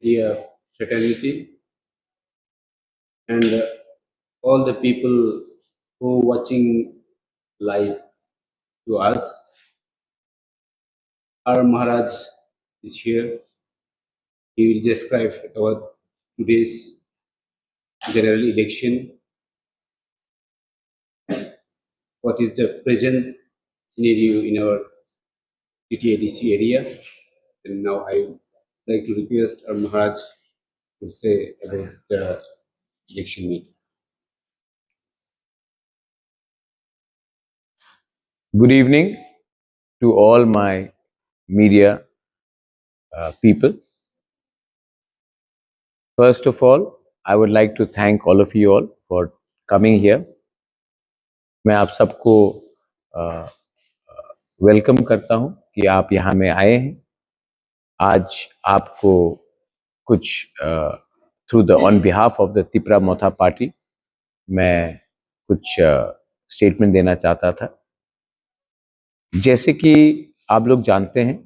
dear fraternity and all the people who watching live to us. Our Maharaj is here. He will describe our today's general election. What is the present scenario in our TTADC area? And now I would like to request our Maharaj to say about the election meeting. Good evening to all my media people. First of all, I would like to thank all of you all for coming here. मैं आप सबको welcome करता हूं कि आप यहाँ में आए हैं. आज आपको कुछ through the on behalf of the Tripura Motha party मैं कुछ स्टेटमेंट देना चाहता था. जैसे कि आप लोग जानते हैं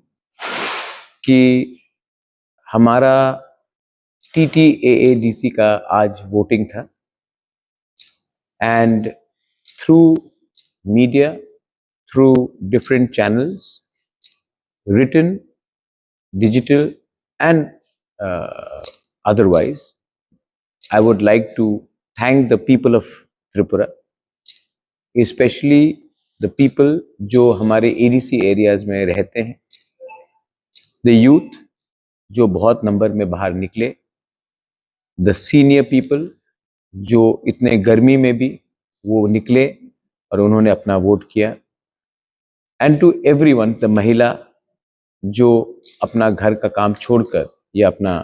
कि हमारा TTAADC का आज वोटिंग था and through media, through different channels, written, digital and otherwise, I would like to thank the people of Tripura, especially the people जो हमारे ADC एरियाज में रहते हैं, the youth जो बहुत नंबर में बाहर निकले, द सीनियर पीपल जो इतने गर्मी में भी वो निकले और उन्होंने अपना वोट किया, एंड टू एवरीवन, द महिला जो अपना घर का काम छोड़कर या अपना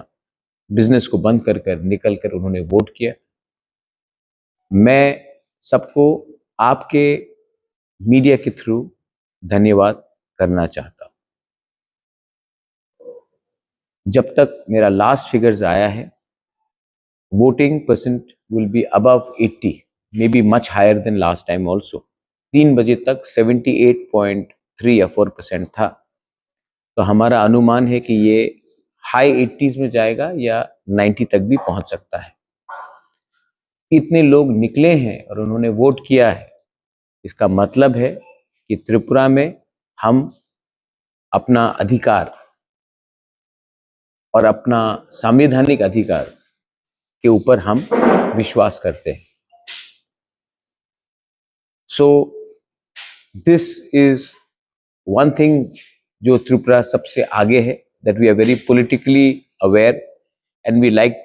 बिजनेस को बंद कर निकल कर उन्होंने वोट किया. मैं सबको आपके मीडिया के थ्रू धन्यवाद करना चाहता हूं. जब तक मेरा लास्ट फिगर्स आया है, voting percent will be above 80, may be much higher than last time also. 3 बजे तक 78.3 या 4% था. तो हमारा अनुमान है कि ये हाई 80s में जाएगा या 90 तक भी पहुंच सकता है. इतने लोग निकले हैं और उन्होंने वोट किया है, इसका मतलब है कि त्रिपुरा में हम अपना अधिकार और अपना संवैधानिक अधिकार के ऊपर हम विश्वास करते हैं. So this is one thing जो त्रिपुरा सबसे आगे है, that we are very politically aware and we like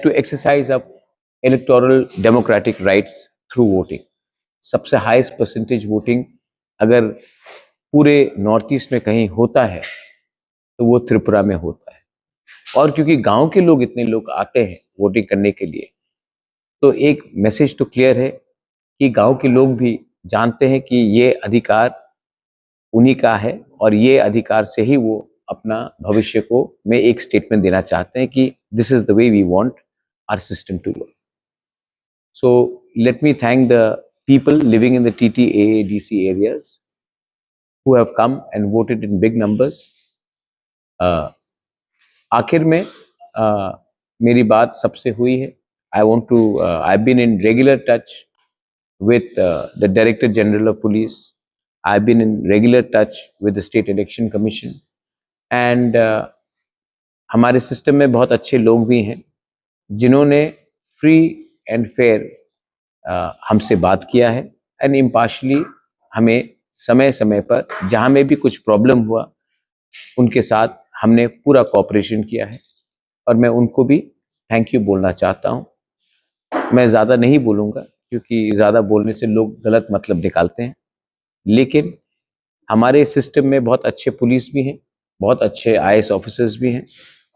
to exercise up electoral democratic rights through voting. सबसे हाईएस्ट परसेंटेज वोटिंग अगर पूरे नॉर्थ ईस्ट में कहीं होता है तो वो त्रिपुरा में होता है. और क्योंकि गांव के लोग इतने लोग आते हैं वोटिंग करने के लिए, तो एक मैसेज तो क्लियर है कि गांव के लोग भी जानते हैं कि ये अधिकार उन्हीं का है और ये अधिकार से ही वो अपना भविष्य को में एक स्टेटमेंट देना चाहते हैं कि this is the way we want our system to work. So let me thank the people living in the TTAADC areas who have come and voted in big numbers. आखिर में मेरी बात सबसे हुई है. I've been in regular touch with the Director General of Police. I've been in regular touch with the State Election Commission. And हमारे system में बहुत अच्छे लोग भी हैं जिन्होंने फ्री एंड फेयर हमसे बात किया है एंड इम्पार्शली हमें समय समय पर जहाँ में भी कुछ प्रॉब्लम हुआ उनके साथ हमने पूरा कोऑपरेशन किया है और मैं उनको भी थैंक यू बोलना चाहता हूँ. मैं ज़्यादा नहीं बोलूँगा क्योंकि ज़्यादा बोलने से लोग गलत मतलब निकालते हैं, लेकिन हमारे सिस्टम में बहुत अच्छे पुलिस भी हैं, बहुत अच्छे IAS ऑफिसर्स भी हैं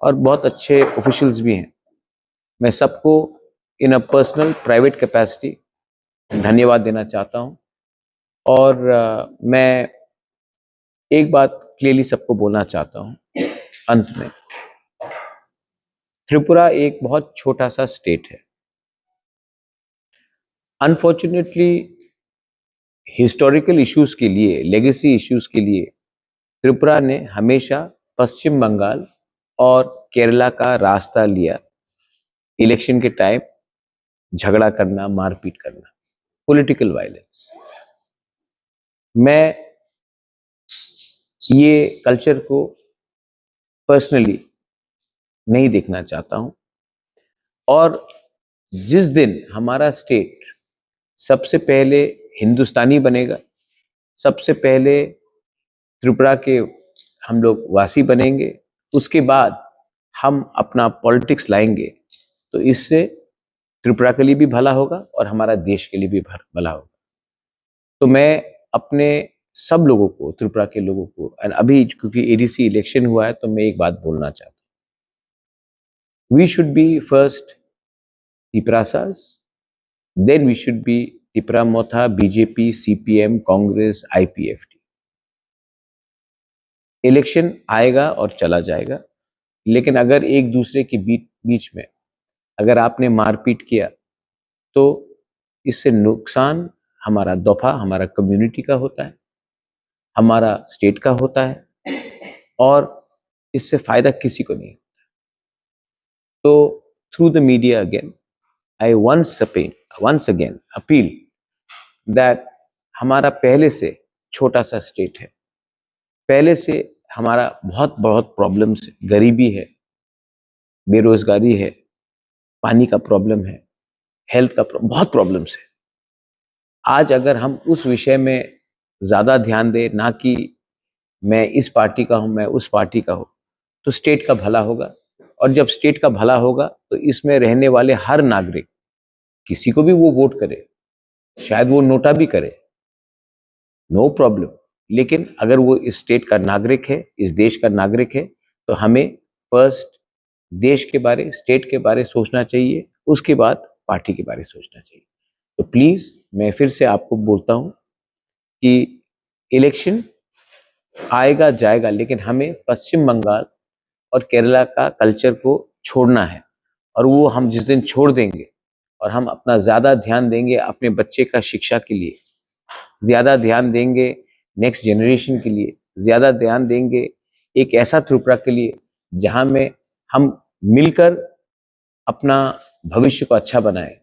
और बहुत अच्छे ऑफिशियल्स भी हैं. मैं सबको इन अ पर्सनल प्राइवेट कैपेसिटी धन्यवाद देना चाहता हूं. और मैं एक बात क्लियरली सबको बोलना चाहता हूं अंत में. त्रिपुरा एक बहुत छोटा सा स्टेट है. अनफॉर्चुनेटली हिस्टोरिकल इश्यूज के लिए, लेगेसी इश्यूज के लिए त्रिपुरा ने हमेशा पश्चिम बंगाल और केरला का रास्ता लिया इलेक्शन के टाइम झगड़ा करना, मारपीट करना, पॉलिटिकल वायलेंस। मैं ये कल्चर को पर्सनली नहीं देखना चाहता हूं। और जिस दिन हमारा स्टेट सबसे पहले हिंदुस्तानी बनेगा, सबसे पहले त्रिपुरा के हम लोग वासी बनेंगे, उसके बाद हम अपना पॉलिटिक्स लाएंगे, तो इससे त्रिपुरा के लिए भी भला होगा और हमारा देश के लिए भी भला होगा। तो मैं अपने सब लोगों को, त्रिपुरा के लोगों को, और अभी क्योंकि एडीसी इलेक्शन हुआ है तो मैं एक बात बोलना चाहता हूँ। We should be first Tiprasas, then we should be Tipra Motha, BJP, CPM, Congress, IPFT। Election आएगा और चला जाएगा, लेकिन अगर एक दूसरे के बीच में अगर आपने मारपीट किया तो इससे नुकसान हमारा दफा, हमारा कम्युनिटी का होता है, हमारा स्टेट का होता है, और इससे फायदा किसी को नहीं होता। तो through the media again I once again appeal that हमारा पहले से छोटा सा स्टेट है, पहले से हमारा बहुत बहुत प्रॉब्लम्स है, गरीबी है, बेरोजगारी है, पानी का प्रॉब्लम है, हेल्थ का बहुत प्रॉब्लम्स है। आज अगर हम उस विषय में ज़्यादा ध्यान दें, ना कि मैं इस पार्टी का हूँ, मैं उस पार्टी का हूँ, तो स्टेट का भला होगा। और जब स्टेट का भला होगा तो इसमें रहने वाले हर नागरिक, किसी को भी वो वोट करे, शायद वो नोटा भी करे, नो प्रॉब्लम, लेकिन अगर वो इस स्टेट का नागरिक है, इस देश का नागरिक है, तो हमें फर्स्ट देश के बारे, स्टेट के बारे सोचना चाहिए, उसके बाद पार्टी के बारे सोचना चाहिए। तो प्लीज मैं फिर से आपको बोलता हूं कि इलेक्शन आएगा जाएगा, लेकिन हमें पश्चिम बंगाल और केरला का कल्चर को छोड़ना है। और वो हम जिस दिन छोड़ देंगे और हम अपना ज़्यादा ध्यान देंगे अपने बच्चे का शिक्षा के लिए, ज़्यादा ध्यान देंगे नेक्स्ट जनरेशन के लिए, ज़्यादा ध्यान देंगे एक ऐसा त्रिपुरा के लिए जहाँ में हम मिलकर अपना भविष्य को अच्छा बनाए,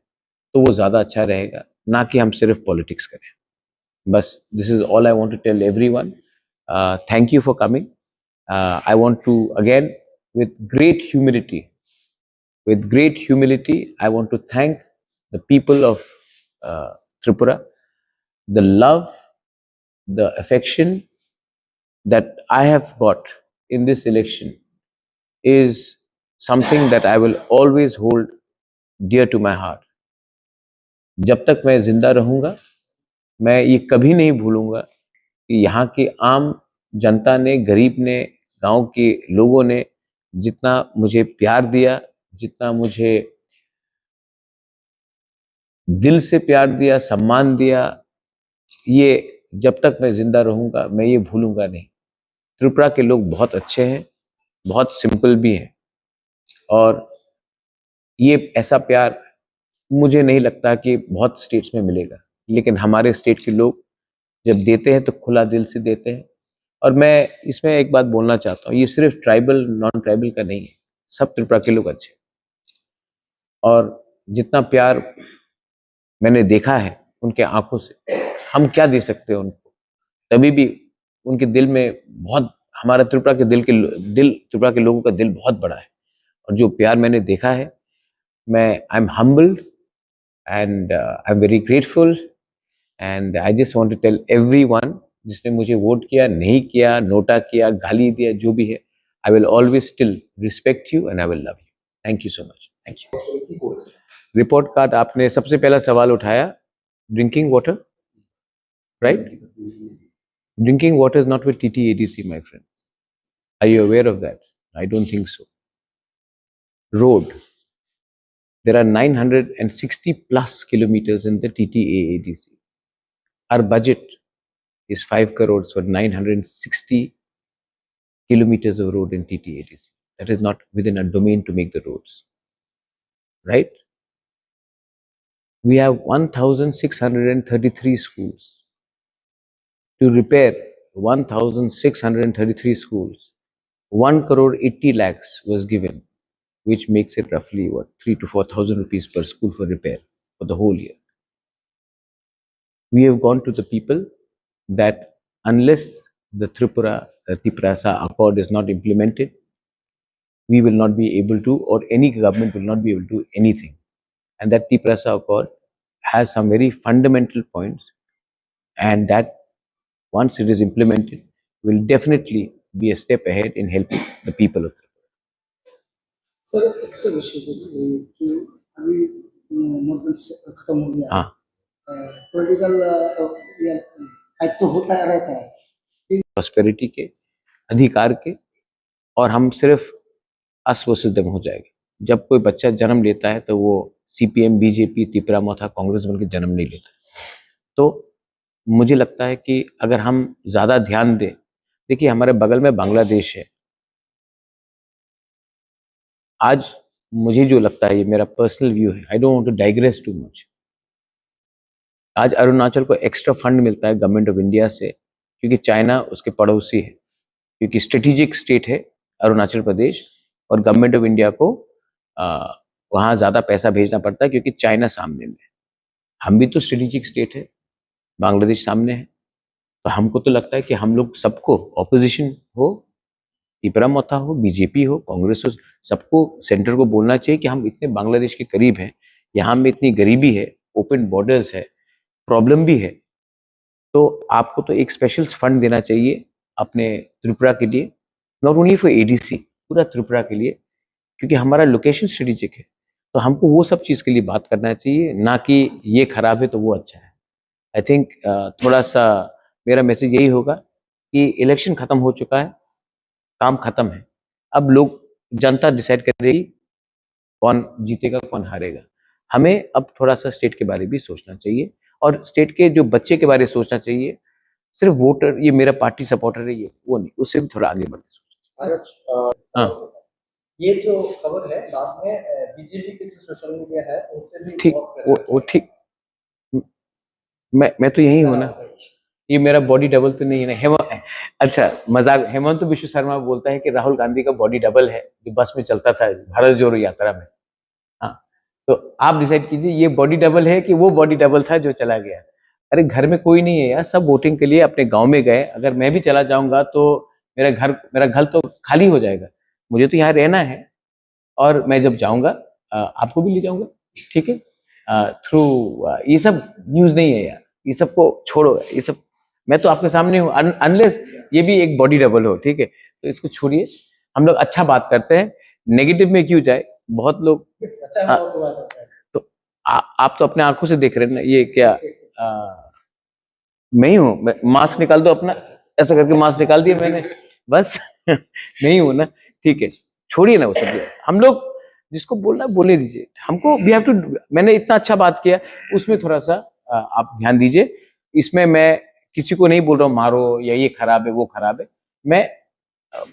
तो वो ज़्यादा अच्छा रहेगा, ना कि हम सिर्फ पॉलिटिक्स करें। बस this is all I want to tell everyone. Thank you for coming. I want to again with great humility, I want to thank the people of Tripura, the love, the affection that I have got in this election is something that I will always hold dear to my heart. जब तक मैं जिंदा रहूंगा, मैं ये कभी नहीं भूलूंगा कि यहाँ की आम जनता ने, गरीब ने, गांव के लोगों ने जितना मुझे प्यार दिया, जितना मुझे दिल से प्यार दिया, सम्मान दिया, ये जब तक मैं जिंदा रहूंगा मैं ये भूलूंगा नहीं। त्रिपुरा के लोग बहुत अच्छे हैं, बहुत सिंपल भी हैं, और ये ऐसा प्यार मुझे नहीं लगता कि बहुत स्टेट्स में मिलेगा, लेकिन हमारे स्टेट के लोग जब देते हैं तो खुला दिल से देते हैं। और मैं इसमें एक बात बोलना चाहता हूँ, ये सिर्फ ट्राइबल नॉन ट्राइबल का नहीं है, सब त्रिपुरा के लोग अच्छे। और जितना प्यार मैंने देखा है उनके आंखों से, हम क्या दे सकते हैं उनको, तभी भी उनके दिल में बहुत, हमारा त्रिपुरा के त्रिपुरा के लोगों का दिल बहुत बड़ा है। और जो प्यार मैंने देखा है, मैं I am humbled and I am very grateful, and I just want to tell everyone, जिसने मुझे वोट किया, नहीं किया, नोटा किया, गाली दिया, जो भी है, I will always still respect you and I will love you. Thank you so much. Thank you. Report card, आपने सबसे पहला सवाल उठाया, drinking water, right? Drinking water is not with TTADC, my friend. Are you aware of that? I don't think so. Road. There are 960 plus kilometers in the TTAADC. Our budget is 5 crores for 960 kilometers of road in TTADC. That is not within our domain to make the roads. Right? We have 1,633 schools. To repair 1,633 schools, 1 crore 80 lakhs was given, which makes it roughly what 3 to 4,000 rupees per school for repair for the whole year. We have gone to the people that unless the Triprasa Accord is not implemented, we will not be able to, or any government will not be able to do anything. And that Triprasa Accord has some very fundamental points, and that once it is implemented, will definitely be a step ahead in helping the people of Tripura. Sir एक तो विषय sir जो अभी मतदान खत्म हो गया, हाँ, पॉलिटिकल फाइट तो होता रहता है, प्रॉस्पेरिटी के, अधिकार के, और हम सिर्फ अस वर्सेस देम हो जाएंगे। जब कोई बच्चा जन्म लेता है तो वो सीपीएम, बीजेपी, तिपरा मोथा, कांग्रेस बन के जन्म नहीं लेता। तो मुझे लगता है कि अगर हम ज्यादा ध्यान दें, देखिए हमारे बगल में बांग्लादेश है। आज मुझे जो लगता है, ये मेरा पर्सनल व्यू है, I don't want to digress too much. आज अरुणाचल को एक्स्ट्रा फंड मिलता है गवर्नमेंट ऑफ इंडिया से, क्योंकि चाइना उसके पड़ोसी है, क्योंकि स्ट्रेटेजिक स्टेट है अरुणाचल प्रदेश, और गवर्नमेंट ऑफ इंडिया को वहाँ ज़्यादा पैसा भेजना पड़ता है क्योंकि चाइना सामने में है। हम भी तो स्ट्रेटेजिक स्टेट है, बांग्लादेश सामने है। तो हमको तो लगता है कि हम लोग सबको, ऑपोजिशन हो, तिपरा मोथा हो, बीजेपी हो, कांग्रेस हो, सबको सेंटर को बोलना चाहिए कि हम इतने बांग्लादेश के करीब हैं, यहाँ में इतनी गरीबी है, ओपन बॉर्डर्स है, प्रॉब्लम भी है, तो आपको तो एक स्पेशल फंड देना चाहिए अपने त्रिपुरा के लिए, नॉट ओनली फॉर एडीसी, पूरा त्रिपुरा के लिए, क्योंकि हमारा लोकेशन स्ट्रेटेजिक है। तो हमको वो सब चीज़ के लिए बात करना चाहिए, ना कि ये खराब है तो वो अच्छा है। आई थिंक थोड़ा सा मेरा मैसेज यही होगा कि इलेक्शन खत्म हो चुका है, काम खत्म है, अब लोग, जनता डिसाइड करेगी कौन जीतेगा कौन हारेगा। हमें अब थोड़ा सा स्टेट के बारे में भी सोचना चाहिए, और स्टेट के जो बच्चे के बारे में सोचना चाहिए। सिर्फ वोटर, ये मेरा पार्टी सपोर्टर है, ये वो नहीं, उससे भी थोड़ा आगे बढ़ना। हाँ, ये जो खबर है बाद में बीजेपी के जो सोशल मीडिया है उससे भी ठीक, वो ठीक, मैं तो यही हूँ ना, ये मेरा बॉडी डबल तो नहीं है ना। अच्छा मजाक, हेमंत विश्व शर्मा बोलता है कि राहुल गांधी का बॉडी डबल है जो बस में चलता था भारत जोड़ो यात्रा में। हाँ, तो आप डिसाइड कीजिए ये बॉडी डबल है कि वो बॉडी डबल था जो चला गया। अरे घर में कोई नहीं है यार, सब वोटिंग के लिए अपने गांव में गए। अगर मैं भी चला जाऊंगा तो मेरा घर तो खाली हो जाएगा। मुझे तो यहाँ रहना है, और मैं जब जाऊंगा आपको भी ले जाऊंगा, ठीक है। थ्रू ये सब न्यूज नहीं है यार, ये सबको छोड़ो, ये सब मैं तो आपके सामने हूँ, अनलेस ये भी एक बॉडी डबल हो, ठीक है। तो इसको छोड़िए, हम लोग अच्छा बात करते हैं, नेगेटिव में क्यों जाए। बहुत लोग तो आप तो अपने आंखों से देख रहे हैं ना, ये क्या मैं ही हूँ। मास्क निकाल दो अपना, ऐसा करके मास्क निकाल दिया मैंने, बस नहीं हूँ ना, ठीक है। छोड़िए ना वो सब, हम लोग जिसको बोलना है बोलने दीजिए, हमको वी हैव टू। मैंने इतना अच्छा बात किया, उसमें थोड़ा सा आप ध्यान दीजिए। इसमें मैं किसी को नहीं बोल रहा हूँ मारो या ये खराब है वो खराब है, मैं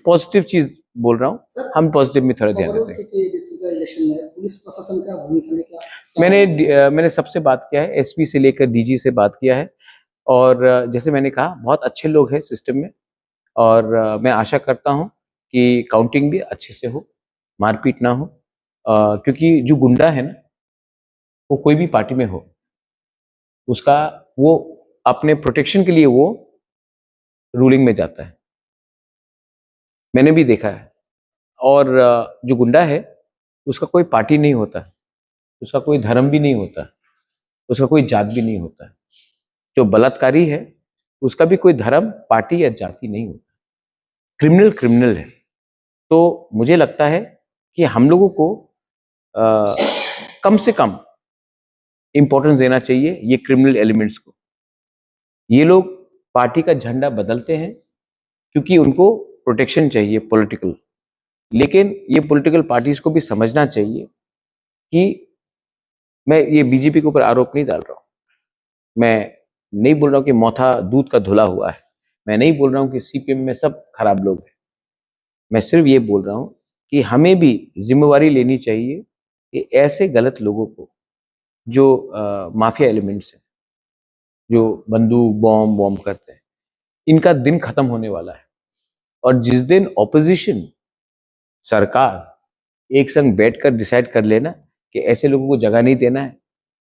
पॉजिटिव चीज बोल रहा हूँ। हम पॉजिटिव में थोड़ा ध्यान देते हैं। पुलिस प्रशासन का भूमिका में क्या? मैंने सबसे बात किया है, एसपी से लेकर डीजी से बात किया है, और जैसे मैंने कहा बहुत अच्छे लोग हैं सिस्टम में, और मैं आशा करता हूँ कि काउंटिंग भी अच्छे से हो, मारपीट ना हो, क्योंकि जो गुंडा है ना, वो कोई भी पार्टी में हो, उसका वो अपने प्रोटेक्शन के लिए वो रूलिंग में जाता है, मैंने भी देखा है। और जो गुंडा है उसका कोई पार्टी नहीं होता, उसका कोई धर्म भी नहीं होता, उसका कोई जात भी नहीं होता। जो बलात्कारी है उसका भी कोई धर्म, पार्टी या जाति नहीं होता। क्रिमिनल है। तो मुझे लगता है कि हम लोगों को कम से कम इंपॉर्टेंस देना चाहिए ये क्रिमिनल एलिमेंट्स को। ये लोग पार्टी का झंडा बदलते हैं क्योंकि उनको प्रोटेक्शन चाहिए पॉलिटिकल, लेकिन ये पॉलिटिकल पार्टीज को भी समझना चाहिए कि मैं ये बीजेपी के ऊपर आरोप नहीं डाल रहा हूँ, मैं नहीं बोल रहा हूँ कि मोथा दूध का धुला हुआ है, मैं नहीं बोल रहा हूँ कि सीपीएम में सब खराब लोग हैं। मैं सिर्फ ये बोल रहा हूँ कि हमें भी जिम्मेवारी लेनी चाहिए कि ऐसे गलत लोगों को, जो माफिया एलिमेंट्स हैं, जो बंदूक बॉम्ब करते हैं, इनका दिन खत्म होने वाला है। और जिस दिन ऑपोजिशन सरकार एक संग बैठकर डिसाइड कर लेना कि ऐसे लोगों को जगह नहीं देना है,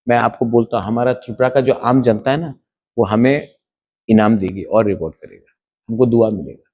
मैं आपको बोलता हूँ हमारा त्रिपुरा का जो आम जनता है ना, वो हमें इनाम देगी और रिवॉर्ड करेगा, हमको दुआ मिलेगा।